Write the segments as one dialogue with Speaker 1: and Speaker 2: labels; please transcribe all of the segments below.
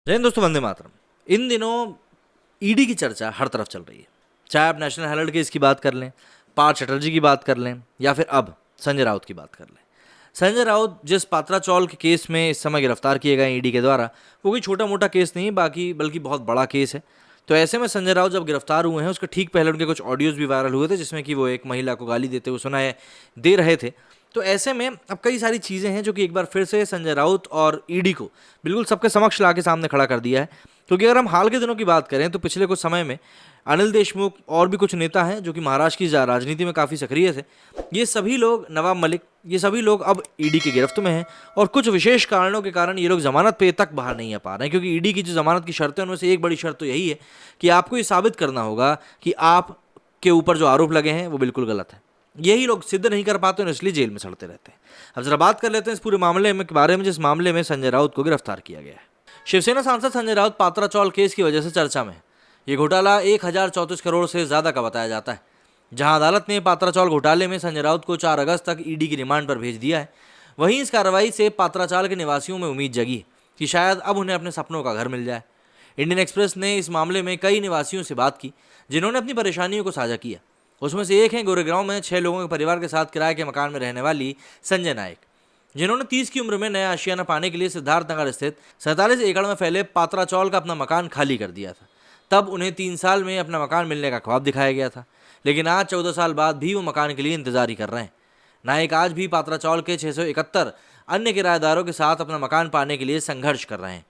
Speaker 1: जय हिंद दोस्तों, वंदे मातरम। इन दिनों ईडी की चर्चा हर तरफ चल रही है। चाहे आप नेशनल हेराल्ड केस की बात कर लें, पार्थ चटर्जी की बात कर लें, या फिर अब संजय राउत की बात कर लें। संजय राउत जिस पात्रा चौल के केस में इस समय गिरफ्तार किए गए ईडी के द्वारा, वो कोई छोटा मोटा केस नहीं बल्कि बहुत बड़ा केस है। तो ऐसे में संजय राउत जब गिरफ्तार हुए हैं, उसके ठीक पहले उनके कुछ ऑडियोज भी वायरल हुए थे, जिसमें कि वो एक महिला को गाली देते हुए सुनाए दे रहे थे। तो ऐसे में अब कई सारी चीज़ें हैं जो कि एक बार फिर से संजय राउत और ईडी को बिल्कुल सबके समक्ष ला के सामने खड़ा कर दिया है। क्योंकि अगर हम हाल के दिनों की बात करें तो पिछले कुछ समय में अनिल देशमुख और भी कुछ नेता हैं जो कि महाराष्ट्र की राजनीति में काफ़ी सक्रिय थे। ये सभी लोग, नवाब मलिक, ये सभी लोग अब ईडी की गिरफ्त में हैं और कुछ विशेष कारणों के कारण ये लोग जमानत पे तक बाहर नहीं आ पा रहे हैं। क्योंकि ईडी की जो जमानत की शर्तें, उनमें से एक बड़ी शर्त तो यही है कि आपको ये साबित करना होगा कि आप के ऊपर जो आरोप लगे हैं वो बिल्कुल गलत है। यही लोग सिद्ध नहीं कर पाते और इसलिए जेल में सड़ते रहते हैं। अब जरा बात कर लेते हैं इस पूरे मामले में के बारे में, जिस मामले में संजय राउत को गिरफ्तार किया गया है। शिवसेना सांसद संजय राउत पात्रा चौल केस की वजह से चर्चा में है। ये घोटाला 1034 करोड़ से ज्यादा का बताया जाता है। जहां अदालत ने पात्रा चौल घोटाले में संजय राउत को 4 अगस्त तक ईडी की रिमांड पर भेज दिया है, वहीं इस कार्रवाई से पात्रा चौल के निवासियों में उम्मीद जगी है कि शायद अब उन्हें अपने सपनों का घर मिल जाए। इंडियन एक्सप्रेस ने इस मामले में कई निवासियों से बात की जिन्होंने अपनी परेशानियों को साझा किया। उसमें से एक है गोरेगांव में 6 लोगों के परिवार के साथ किराए के मकान में रहने वाली संजय नायक, जिन्होंने 30 की उम्र में नया आशियाना पाने के लिए सिद्धार्थ नगर स्थित 47 एकड़ में फैले पात्रा चौल का अपना मकान खाली कर दिया था। तब उन्हें 3 साल में अपना मकान मिलने का ख्वाब दिखाया गया था, लेकिन आज 14 साल बाद भी वो मकान के लिए इंतजार ही कर रहे हैं। नायक आज भी पात्रा चौल के 671 अन्य किराएदारों के साथ अपना मकान पाने के लिए संघर्ष कर रहे हैं।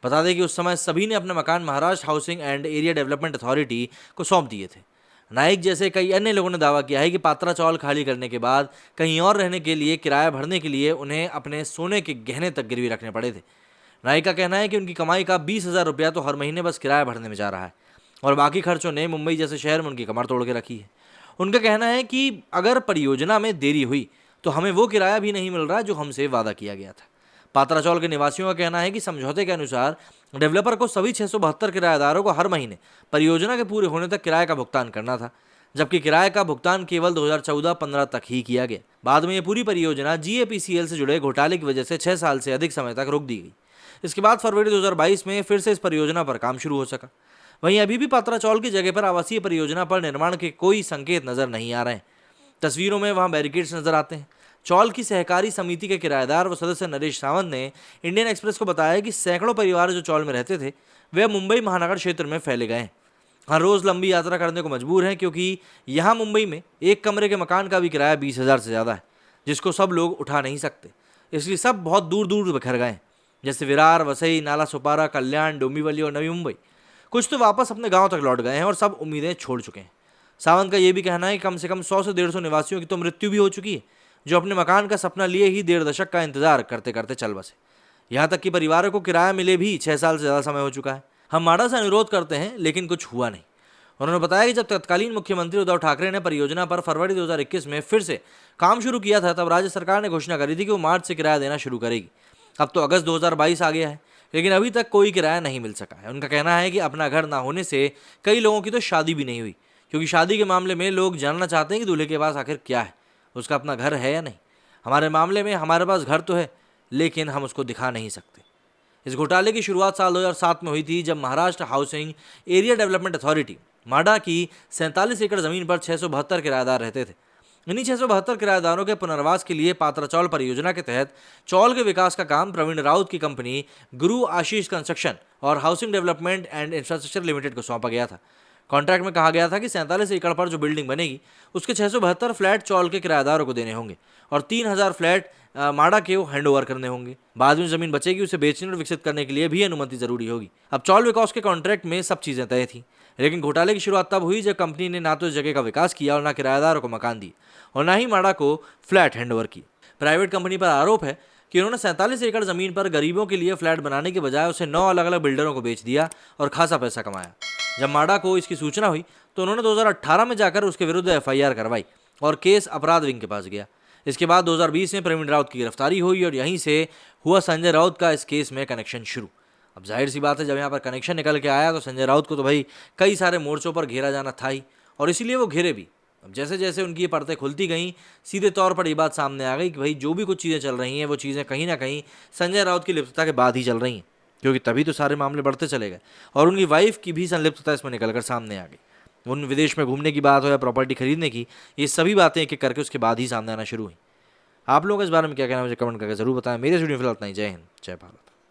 Speaker 1: बता दें कि उस समय सभी ने अपने मकान Maharashtra housing and area development authority को सौंप दिए थे। नाइक जैसे कई अन्य लोगों ने दावा किया है कि पात्रा चौल खाली करने के बाद कहीं और रहने के लिए किराया भरने के लिए उन्हें अपने सोने के गहने तक गिरवी रखने पड़े थे। नाइक का कहना है कि उनकी कमाई का 20,000 रुपया तो हर महीने बस किराया भरने में जा रहा है और बाकी खर्चों ने मुंबई जैसे शहर में उनकी कमर तोड़ के रखी है। उनका कहना है कि अगर परियोजना में देरी हुई तो हमें वो किराया भी नहीं मिल रहा जो हमसे वादा किया गया था। पात्रा चौल के निवासियों का कहना है कि समझौते के अनुसार डेवलपर को सभी 672 किराएदारों को हर महीने परियोजना के पूरे होने तक किराए का भुगतान करना था, जबकि किराए का भुगतान केवल 2014-15 तक ही किया गया। बाद में ये पूरी परियोजना जीएपीसीएल से जुड़े घोटाले की वजह से 6 साल से अधिक समय तक रोक दी गई। इसके बाद फरवरी 2022 में फिर से इस परियोजना पर काम शुरू हो सका। वहीं अभी भी पात्रा चौल की जगह पर आवासीय परियोजना पर निर्माण के कोई संकेत नजर नहीं आ रहे हैं। तस्वीरों में वहां बैरिकेड्स नजर आते हैं। चौल की सहकारी समिति के किराएदार व सदस्य नरेश सावंत ने इंडियन एक्सप्रेस को बताया कि सैकड़ों परिवार जो चौल में रहते थे वे मुंबई महानगर क्षेत्र में फैले गए हैं। हर रोज लंबी यात्रा करने को मजबूर हैं, क्योंकि यहाँ मुंबई में एक कमरे के मकान का भी किराया 20,000 से ज़्यादा है, जिसको सब लोग उठा नहीं सकते। इसलिए सब बहुत दूर दूर बिखर गए हैं, जैसे विरार, वसई, नाला सोपारा, कल्याण, डोंबिवली और नवी मुंबई। कुछ तो वापस अपने गाँव तक लौट गए हैं और सब उम्मीदें छोड़ चुके हैं। सावंत का यह भी कहना है कि कम से कम 100 से 150 निवासियों की तो मृत्यु भी हो चुकी है, जो अपने मकान का सपना लिए ही 1.5 दशक का इंतजार करते करते चल बसे। यहाँ तक कि परिवारों को किराया मिले भी 6 साल से ज़्यादा समय हो चुका है। हम माडा से अनुरोध करते हैं लेकिन कुछ हुआ नहीं। उन्होंने बताया कि जब तत्कालीन मुख्यमंत्री उद्धव ठाकरे ने परियोजना पर फरवरी 2021 में फिर से काम शुरू किया था, तब राज्य सरकार ने घोषणा करी थी कि वो मार्च से किराया देना शुरू करेगी। अब तो अगस्त 2022 आ गया है, लेकिन अभी तक कोई किराया नहीं मिल सका है। उनका कहना है कि अपना घर ना होने से कई लोगों की तो शादी भी नहीं हुई, क्योंकि शादी के मामले में लोग जानना चाहते हैं कि दूल्हे के पास आखिर क्या है, उसका अपना घर है या नहीं। हमारे मामले में हमारे पास घर तो है, लेकिन हम उसको दिखा नहीं सकते। इस घोटाले की शुरुआत साल 2007 में हुई थी, जब Maharashtra housing area development authority माडा की 47 एकड़ जमीन पर 672 किराएदार रहते थे। इन्हीं 672 किराएदारों के पुनर्वास के लिए पात्रा चौल परियोजना के तहत चौल के विकास का काम प्रवीण राउत की कंपनी गुरु आशीष कंस्ट्रक्शन और housing development and infrastructure limited को सौंपा गया था। कॉन्ट्रैक्ट में कहा गया था कि 47 एकड़ पर जो बिल्डिंग बनेगी उसके 672 फ्लैट चौल के किराएदारों को देने होंगे और 3,000 फ्लैट माडा के हैंडओवर करने होंगे। बाद में जमीन बचेगी उसे बेचने और विकसित करने के लिए भी अनुमति जरूरी होगी। अब चौल विकास के कॉन्ट्रैक्ट में सब चीजें तय थी, लेकिन घोटाले की शुरुआत तब हुई जब कंपनी ने ना तो इस जगह का विकास किया और ना किराएदारों को मकान दिए और ना ही माडा को फ्लैट हैंडओवर किए। प्राइवेट कंपनी पर आरोप है कि उन्होंने 47 एकड़ जमीन पर गरीबों के लिए फ्लैट बनाने के बजाय उसे 9 अलग अलग बिल्डरों को बेच दिया और खासा पैसा कमाया। जब माडा को इसकी सूचना हुई तो उन्होंने 2018 में जाकर उसके विरुद्ध एफआईआर करवाई और केस अपराध विंग के पास गया। इसके बाद 2020 में प्रवीण राउत की गिरफ्तारी हुई और यहीं से हुआ संजय राउत का इस केस में कनेक्शन शुरू। अब जाहिर सी बात है, जब यहाँ पर कनेक्शन निकल के आया तो संजय राउत को तो भाई कई सारे मोर्चों पर घेरा जाना था ही, और इसीलिए वो घेरे भी। अब जैसे जैसे उनकी ये परतें खुलती गईं, सीधे तौर पर ये बात सामने आ गई कि भाई जो भी कुछ चीज़ें चल रही हैं वो चीज़ें कहीं ना कहीं संजय राउत की लिप्तता के बाद ही चल रही हैं। क्योंकि तभी तो सारे मामले बढ़ते चले गए। और उनकी वाइफ की भी संलिप्तता इसमें निकल कर सामने आ गई। उन विदेश में घूमने की बात हो या प्रॉपर्टी खरीदने की, ये सभी बातें एक एक करके उसके बाद ही सामने आना शुरू हुई। आप लोग इस बारे में क्या कहना है मुझे कमेंट करके जरूर बताएं। मेरे वीडियो फिलहाल इतना ही। जय हिंद, जय भारत।